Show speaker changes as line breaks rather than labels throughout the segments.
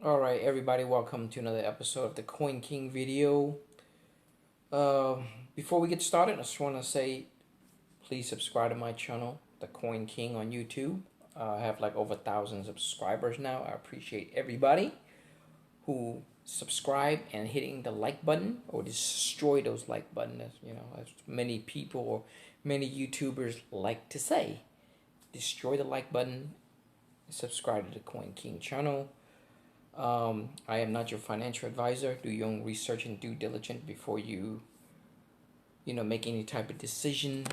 Alright, everybody, welcome to another episode of the Coin King video. Uh, Before we get started, I just want to say please subscribe to my channel, the Coin King on YouTube. I have like over 1,000 subscribers now. I appreciate everybody who subscribe and hitting the like button or destroy those like buttons. As many people or many YouTubers like to say, destroy the like button, subscribe to the Coin King channel. I am not your financial advisor. Do your own research and due diligence before you make any type of decision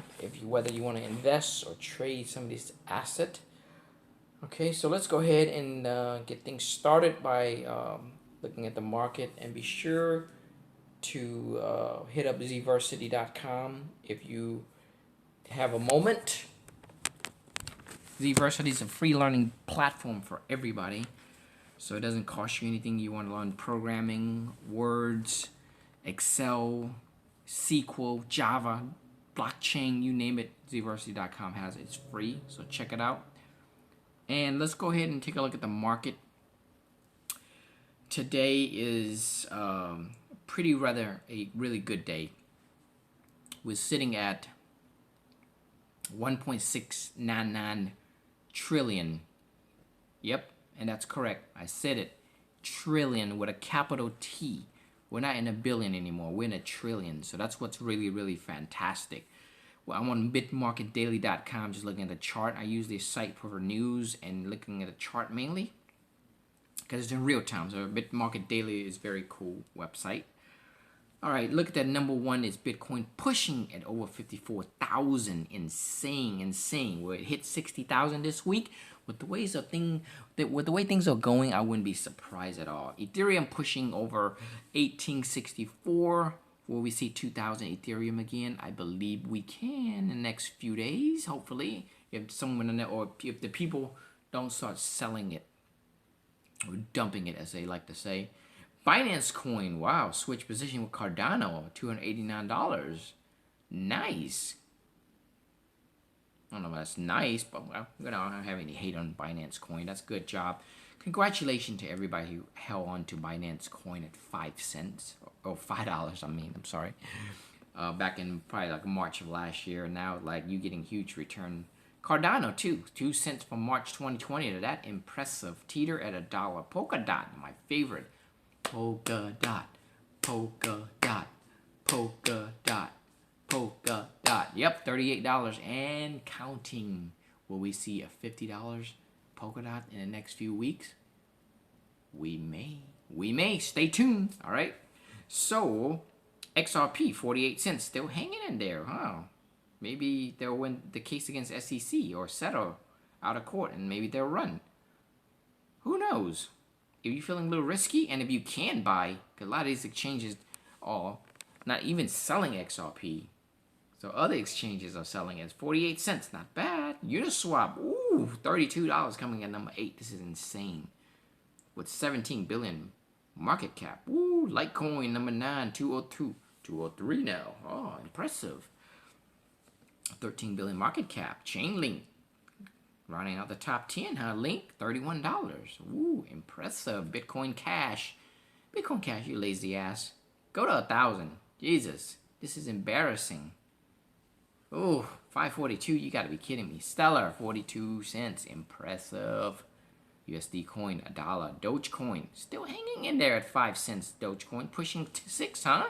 whether you want to invest or trade some of these asset. Okay, so let's go ahead and get things started by looking at the market, and be sure to hit up zversity.com if you have a moment. Zversity is a free learning platform for everybody. So it doesn't cost you anything. You want to learn programming, words, Excel, SQL, Java, blockchain, you name it, zversity.com has it. It's free, so check it out. And let's go ahead and take a look at the market. Today is a really good day. We're sitting at 1.699 trillion. Yep. And that's correct. I said it. Trillion with a capital T. We're not in a billion anymore. We're in a trillion. So that's what's really, really fantastic. Well, I'm on bitmarketdaily.com just looking at the chart. I use this site for news and looking at the chart mainly because it's in real time. So Bitmarket Daily is a very cool website. All right, look at that. Number one is Bitcoin pushing at over 54,000. Insane. Where it hit 60,000 this week. With the way things are going, I wouldn't be surprised at all. Ethereum pushing over 1864. Will we see 2,000 Ethereum again? I believe we can in the next few days. Hopefully, if someone in there, or if the people don't start selling it or dumping it, as they like to say. Binance Coin, wow, switch position with Cardano, $289. Nice. I don't know if that's nice, but I don't have any hate on Binance Coin. That's a good job. Congratulations to everybody who held on to Binance Coin at 5 cents, or $5, I'm sorry. Back in probably like March of last year. Now, like, you getting huge return. Cardano, too. 2 cents from March 2020 to that impressive teeter at $1. Polkadot, my favorite. Polka dot, polka dot, polka dot, polka dot. Yep, $38 and counting. Will we see a $50 polka dot in the next few weeks? We may. Stay tuned. All right. So, XRP, 48 cents, still hanging in there, huh? Maybe they'll win the case against SEC or settle out of court, and maybe they'll run. Who knows? If you're feeling a little risky, and if you can buy, because a lot of these exchanges are not even selling XRP. So other exchanges are selling it. 48 cents, not bad. Uniswap, ooh, $32 coming at number 8. This is insane. With 17 billion market cap. Ooh, Litecoin, number 9, 202. 203 now. Oh, impressive. 13 billion market cap. Chainlink, running out the top 10, huh? Link, $31. Ooh, impressive. Bitcoin Cash. Bitcoin Cash, you lazy ass. Go to 1,000. Jesus, this is embarrassing. Ooh, 542, you gotta be kidding me. Stellar, 42 cents. Impressive. USD coin, $1. Dogecoin, still hanging in there at 5 cents. Dogecoin, pushing to 6, huh? I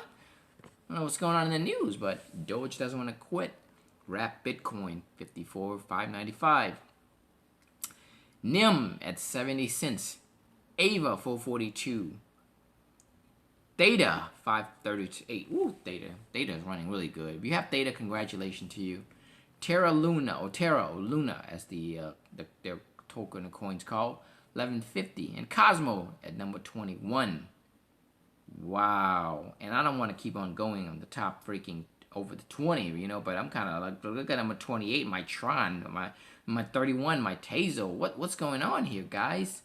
don't know what's going on in the news, but Doge doesn't want to quit. Wrap Bitcoin, 54,595. NIM at 70 cents. AVA, 442. Theta, 538. Ooh, Theta. Theta is running really good. If you have Theta, congratulations to you. Terra Luna, as their token of coins called, 1150. And Cosmo at number 21. Wow. And I don't want to keep on going on the top freaking over the 20, but I'm kind of like, look at number 28, my Tron, my 31, my Tazo. What's going on here, guys?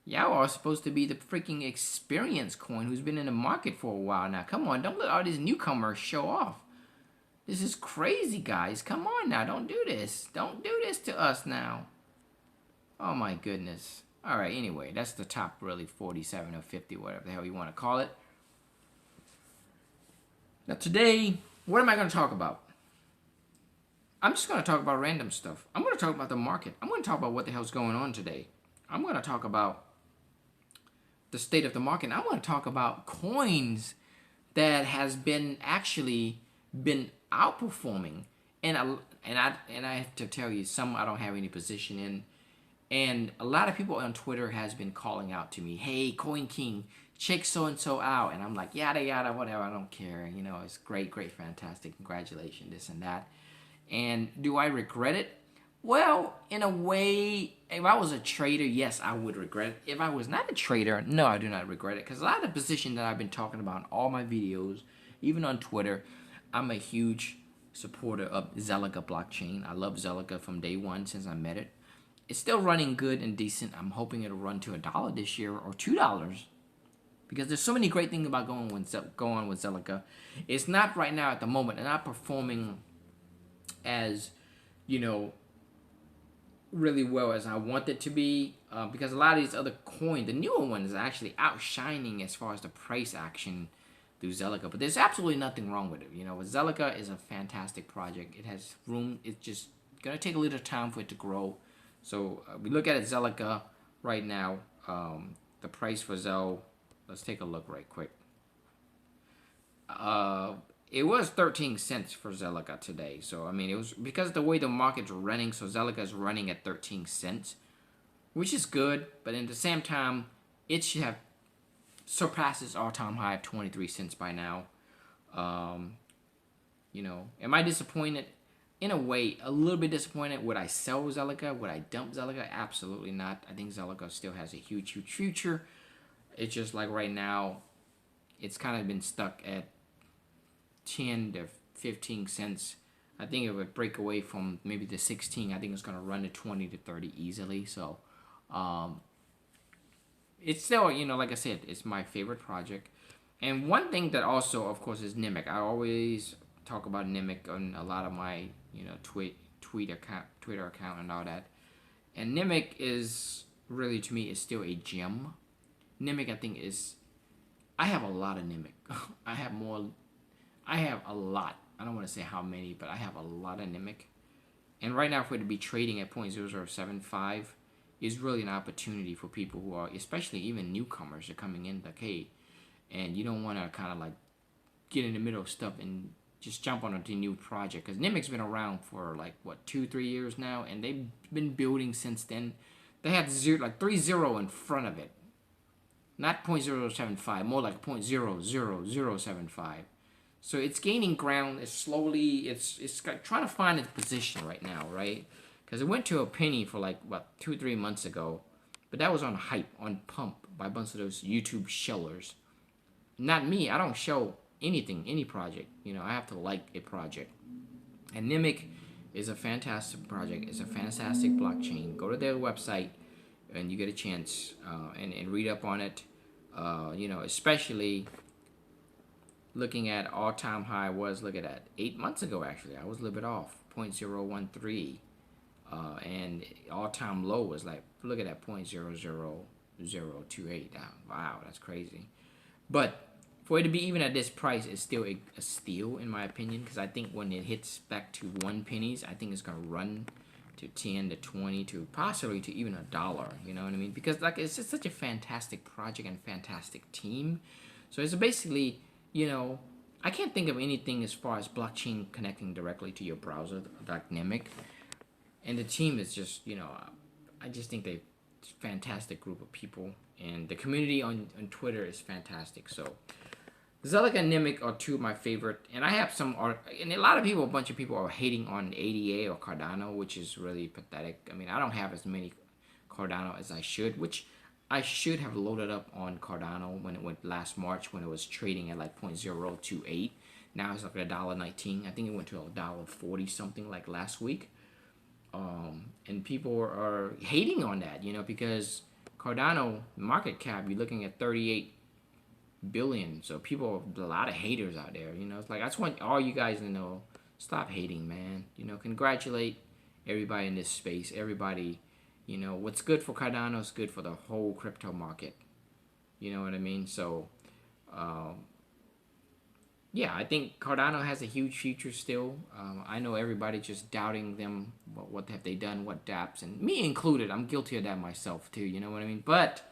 Y'all are supposed to be the freaking experience coin who's been in the market for a while now. Come on, don't let all these newcomers show off. This is crazy, guys. Come on now, don't do this. Don't do this to us now. Oh my goodness. All right, anyway, that's the top really 47 or 50, whatever the hell you want to call it. Now today, what am I going to talk about? I'm just going to talk about random stuff. I'm going to talk about the market. I'm going to talk about what the hell's going on today. I'm going to talk about the state of the market. I'm going to talk about coins that has been actually been outperforming. And I have to tell you, some I don't have any position in. And a lot of people on Twitter has been calling out to me, hey, Coin King, check so-and-so out. And I'm like, yada, yada, whatever. I don't care. You know, it's great, great, fantastic. Congratulations, this and that. And do I regret it? Well, in a way, if I was a trader, yes, I would regret it. If I was not a trader, no, I do not regret it. Because a lot of the position that I've been talking about in all my videos, even on Twitter, I'm a huge supporter of Zilliqa blockchain. I love Zilliqa from day one since I met it. It's still running good and decent. I'm hoping it'll run to $1 this year or $2. Because there's so many great things about going on with Zilliqa. It's not right now at the moment. They're not performing as, you know, really well as I want it to be, because a lot of these other coins, the newer ones, are actually outshining as far as the price action through Zilliqa. But there's absolutely nothing wrong with it. You know, Zilliqa is a fantastic project. It has room. It's just gonna take a little time for it to grow. So we look at it, Zilliqa right now. The price for ZIL. Let's take a look right quick. It was 13 cents for Zilliqa today. So, I mean, it was because of the way the market's running. So, Zilliqa is running at 13 cents, which is good. But at the same time, it should have surpassed its all-time high of 23 cents by now. You know, am I disappointed? In a way, a little bit disappointed. Would I sell Zilliqa? Would I dump Zilliqa? Absolutely not. I think Zilliqa still has a huge, huge future. It's just like right now, it's kind of been stuck at 10 to 15 cents. I think it would break away from maybe the 16. I think it's going to run to 20 to 30 easily. So it's still, you know, like I said, it's my favorite project. And one thing that also, of course, is NIM. I always talk about NIM on a lot of my, you know, Twitter account and all that. And NIM is really, to me, is still a gem. NIM, I think, is, I have a lot of NIM. I have a lot. I don't want to say how many, but I have a lot of NIM. And right now, for it to be trading at 0.0075 is really an opportunity for people who are, especially even newcomers, are coming in like, hey, and you don't want to kind of like get in the middle of stuff and just jump on a new project. Because NIM's been around for like, what, 2-3 years now, and they've been building since then. They had 3-0 in front of it. Not 0.075, more like 0.00075. So it's gaining ground. It's slowly, it's trying to find its position right now, right? Because it went to a penny for like, what, 2-3 months ago. But that was on hype, on pump by a bunch of those YouTube shellers. Not me. I don't show anything, any project. You know, I have to like a project. And NIM is a fantastic project. It's a fantastic blockchain. Go to their website and you get a chance and read up on it. You know, especially looking at all-time high was, look at that, 8 months ago actually. I was a little bit off, 0.013. And all-time low was like, look at that, 0.00028. Wow, that's crazy. But for it to be even at this price is still a steal in my opinion, because I think when it hits back to 1 pennies, I think it's going to run to 10 to 20 to possibly to even $1. You know what I mean? Because like it's just such a fantastic project and fantastic team. So it's basically, you know, I can't think of anything as far as blockchain connecting directly to your browser like NIM. And the team is just, you know, I just think they're a fantastic group of people. And the community on Twitter is fantastic. So Zilliqa and NIM are two of my favorite. And I have some art, and a bunch of people are hating on ADA or Cardano, which is really pathetic. I mean, I don't have as many Cardano as I should, which I should have loaded up on Cardano when it went last March, when it was trading at like 0.028. Now it's like $1.19. I think it went to $1.40 something like last week. And people are hating on that, you know, because Cardano market cap, you're looking at 38 billion. So people, a lot of haters out there, you know. It's like, I just want all you guys to know, stop hating, man. You know, congratulate everybody in this space. Everybody You know, what's good for Cardano is good for the whole crypto market. You know what I mean? So, yeah, I think Cardano has a huge future still. I know everybody just doubting them. What have they done? What dApps? And me included. I'm guilty of that myself too. You know what I mean? But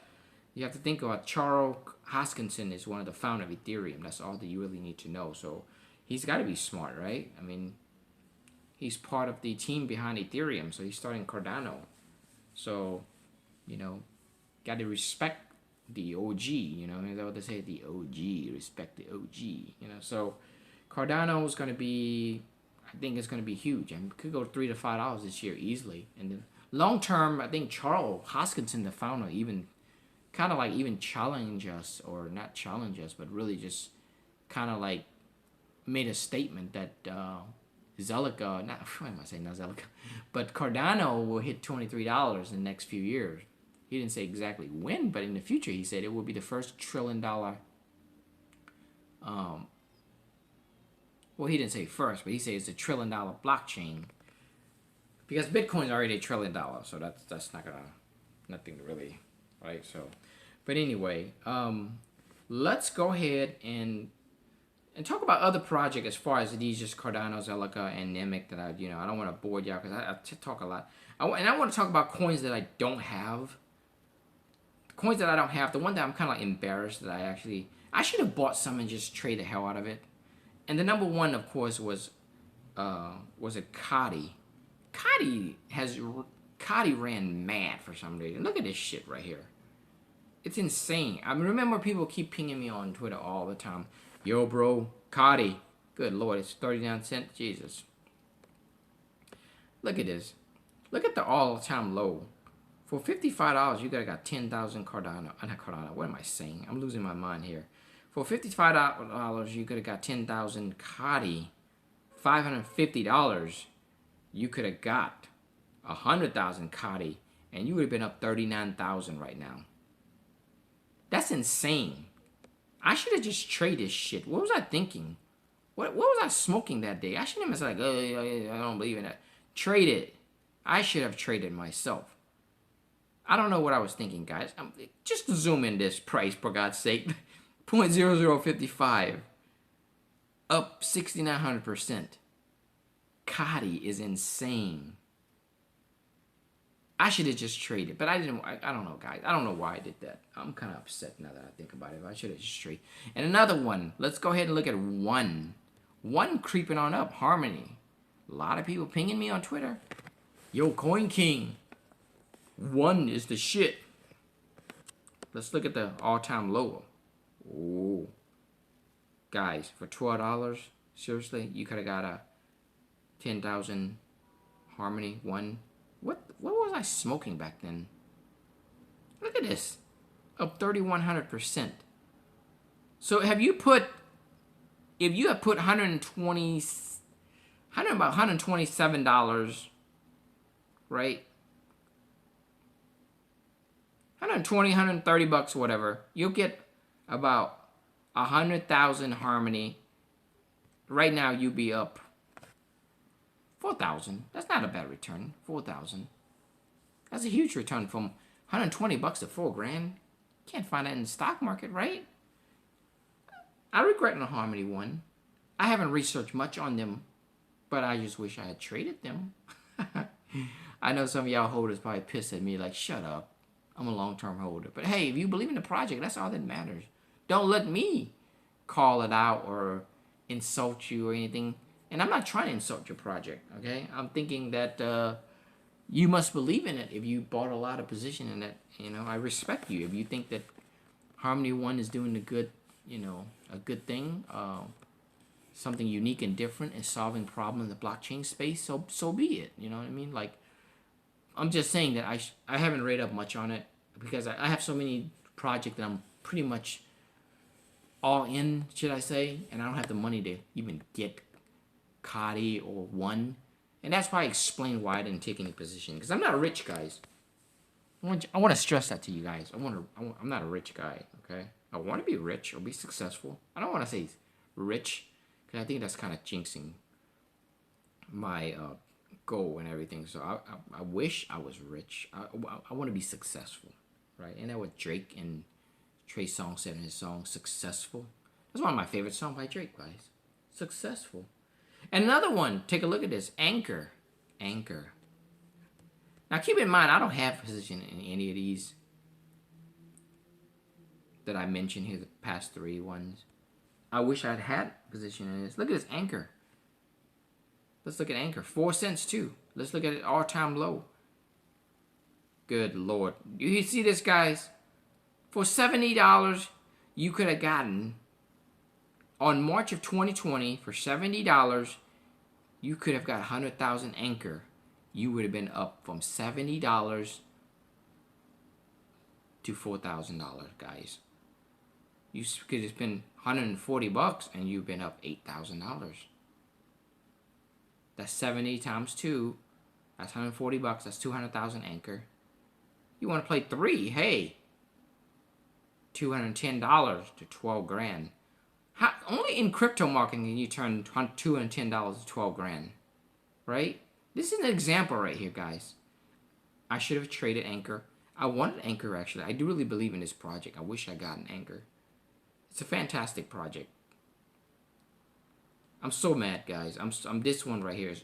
you have to think about Charles Hoskinson is one of the founder of Ethereum. That's all that you really need to know. So he's got to be smart, right? I mean, he's part of the team behind Ethereum. So he's starting Cardano. So, you know, got to respect the OG, you know, is that what they say? The OG, respect the OG, you know. So Cardano is going to be, I think it's going to be huge. And could go $3 to $5 this year easily. And then long term, I think Charles Hoskinson, the founder, even kind of like even challenge us, or not challenge us, but really just kind of like made a statement that Zelica, not, why am I saying not Zelica, but Cardano will hit $23 in the next few years. He didn't say exactly when, but in the future, he said it will be the first $1 trillion. Well, he didn't say first, but he said it's a $1 trillion blockchain. Because Bitcoin's already $1 trillion, so that's not gonna, nothing to really, right? So, but anyway, let's go ahead and talk about other projects as far as these just Cardano, Zelica, and NIM that I don't want to bore y'all because I talk a lot. And I want to talk about coins that I don't have. Coins that I don't have, the one that I'm kind of like embarrassed that I should have bought some and just trade the hell out of it. And the number one, of course, was a COTI. COTI ran mad for some reason. Look at this shit right here. It's insane. I remember people keep pinging me on Twitter all the time. Yo, bro, COTI. Good Lord, it's 39 cents. Jesus. Look at this. Look at the all-time low. For $55, you could have got 10,000 Cardano. Not Cardano. What am I saying? I'm losing my mind here. For $55, you could have got 10,000 COTI. $550, you could have got 100,000 COTI, and you would have been up 39,000 right now. That's insane. I should have just traded this shit. What was I thinking? What was I smoking that day? I shouldn't have said, like, I don't believe in that. Trade it. I should have traded myself. I don't know what I was thinking, guys. Just to zoom in this price, for God's sake. 0.0055. Up 6,900%. COTI is insane. I should have just traded, but I didn't. I don't know, guys. I don't know why I did that. I'm kind of upset now that I think about it. I should have just traded. And another one. Let's go ahead and look at one. One creeping on up. Harmony. A lot of people pinging me on Twitter. Yo, Coin King. One is the shit. Let's look at the all-time low. Oh, guys, for $12, seriously, you could have got a 10,000 Harmony one. What was I smoking back then? Look at this, up 3,100%. So if you have put about $127, right? 120, 130 bucks, whatever. You'll get about 100,000 Harmony. Right now, you'll be up 4,000. That's not a bad return. 4,000. That's a huge return from 120 bucks to $4,000. Can't find that in the stock market, right? I regret the Harmony one. I haven't researched much on them, but I just wish I had traded them. I know some of y'all holders probably pissed at me like, shut up. I'm a long-term holder. But hey, if you believe in the project, that's all that matters. Don't let me call it out or insult you or anything. And I'm not trying to insult your project, okay? I'm thinking that you must believe in it if you bought a lot of position in it. You know, I respect you. If you think that Harmony One is doing a good thing, something unique and different and solving problems in the blockchain space, so be it. You know what I mean? Like, I'm just saying that I haven't read up much on it because I have so many projects that I'm pretty much all in, should I say, and I don't have the money to even get COTI or one. And that's why I explained why I didn't take any position, because I'm not rich, guys. I want to stress that to you guys. I'm not a rich guy, okay? I want to be rich or be successful. I don't want to say rich, because I think that's kind of jinxing my goal and everything. So I wish I was rich. I want to be successful, right? And that what Drake and Trey Songz said in his song "Successful." That's one of my favorite songs by Drake, guys. Successful. And another one, take a look at this. ANKR. ANKR. Now keep in mind, I don't have a position in any of these that I mentioned here, the past 3 ones. I wish I'd had a position in this. Look at this ANKR. Let's look at ANKR. 4 cents too. Let's look at it all-time low. Good Lord. You see this, guys? For $70, you could have gotten, on March of 2020, for $70, you could have got 100,000 ANKR. You would have been up from $70 to $4,000, guys. You could have spent $140 and you've been up $8,000. That's 70 times 2. That's $140. That's 200,000 ANKR. You want to play 3? Hey, $210 to 12 grand. Only in crypto marketing can you turn $210 to 12 grand, right? This is an example right here, guys. I should have traded ANKR. I wanted ANKR, actually. I do really believe in this project. I wish I got an ANKR. It's a fantastic project. I'm so mad, guys. I'm this one right here.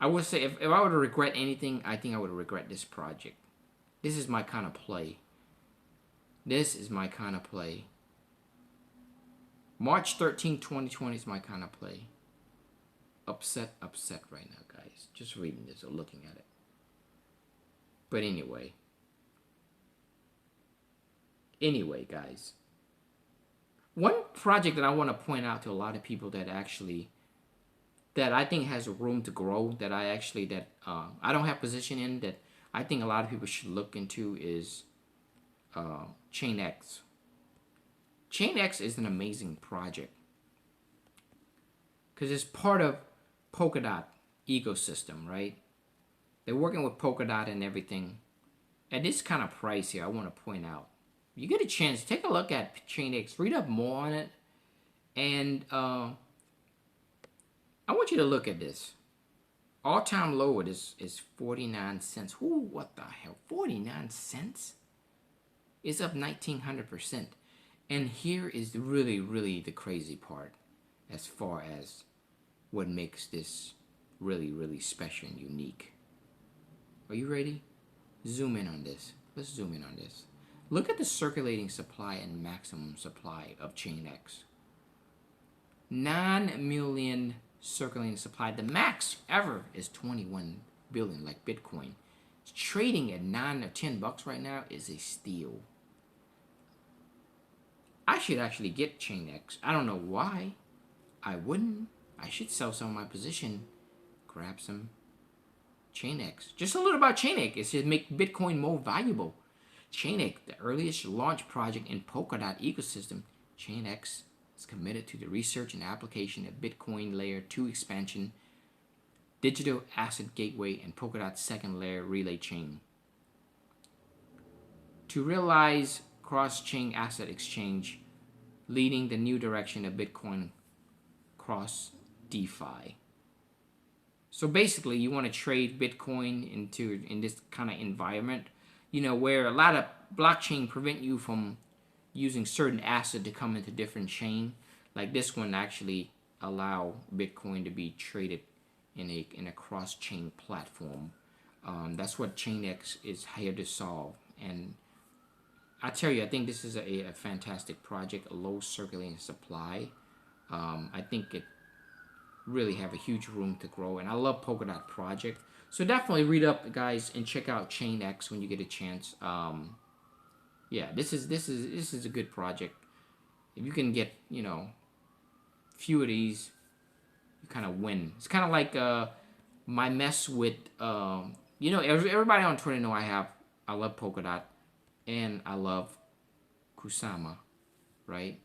I would say if I were to regret anything, I think I would regret this project. This is my kind of play. This is my kind of play. March 13, 2020 is my kind of play. Upset right now, guys. Just reading this or looking at it. But anyway, guys. One project that I want to point out to a lot of people that I think has room to grow, that I don't have position in, that I think a lot of people should look into is Chainx. Chainx is an amazing project because it's part of Polkadot ecosystem, right? They're working with Polkadot and everything. At this kind of price here, I want to point out, you get a chance, take a look at Chainx, read up more on it, and I want you to look at this. All-time low is 49 cents. Ooh, what the hell? 49 cents? It's up 1,900%. And here is really, really the crazy part as far as what makes this really, really special and unique. Are you ready? Zoom in on this. Let's zoom in on this. Look at the circulating supply and maximum supply of Chainx. 9 million circulating supply. The max ever is 21 billion, like Bitcoin. Trading at $9 or $10 right now is a steal. I should actually get Chainx. I don't know why. I wouldn't. I should sell some of my position. Grab some Chainx. Just a little about Chainx. It should make Bitcoin more valuable. Chainx, the earliest launch project in Polkadot ecosystem. Chainx is committed to the research and application of Bitcoin Layer 2 expansion, digital asset gateway, and Polkadot's second layer relay chain. To realize cross-chain asset exchange, leading the new direction of Bitcoin cross DeFi. So basically, you want to trade Bitcoin in this kind of environment, where a lot of blockchain prevent you from using certain asset to come into different chain. Like this one actually allow Bitcoin to be traded in a cross-chain platform. That's what Chainx is here to solve. And I tell you, I think this is a fantastic project, a low circulating supply. I think it really have a huge room to grow, and I love Polkadot project. So definitely read up, guys, and check out Chainx when you get a chance. Yeah, this is a good project. If you can get few of these, you kind of win. It's kind of like my mess with everybody on Twitter know I love Polkadot. And I love Kusama, right?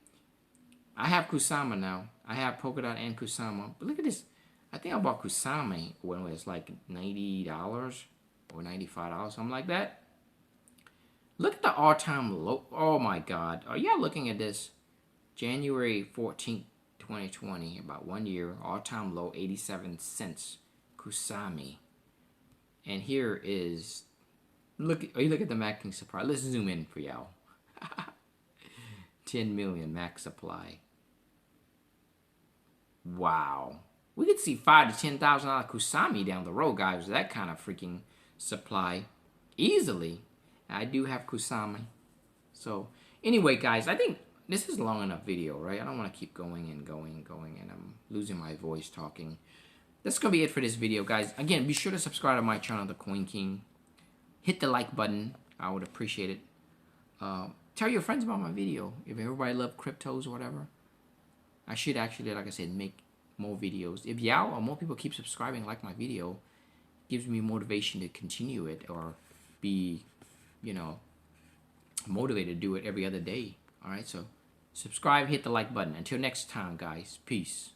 I have Kusama now. I have Polkadot and Kusama. But look at this. I think I bought Kusama when it was like $90 or $95, something like that. Look at the all-time low. Oh, my God. Are y'all looking at this? January 14th, 2020, about 1 year, all-time low, 87 cents. Kusama. And here is, look at the maxing supply. Let's zoom in for y'all. 10 million max supply. Wow. We could see $5,000 to $10,000 Kusami down the road, guys. That kind of freaking supply. Easily. I do have Kusami. So, anyway, guys, I think this is a long enough video, right? I don't want to keep going and I'm losing my voice talking. That's going to be it for this video, guys. Again, be sure to subscribe to my channel, The Coin King. Hit the like button. I would appreciate it. Tell your friends about my video. If everybody loves cryptos or whatever. I should actually, like I said, make more videos. If y'all or more people keep subscribing, like my video, gives me motivation to continue it or be, you know, motivated to do it every other day. All right, so subscribe, hit the like button. Until next time, guys. Peace.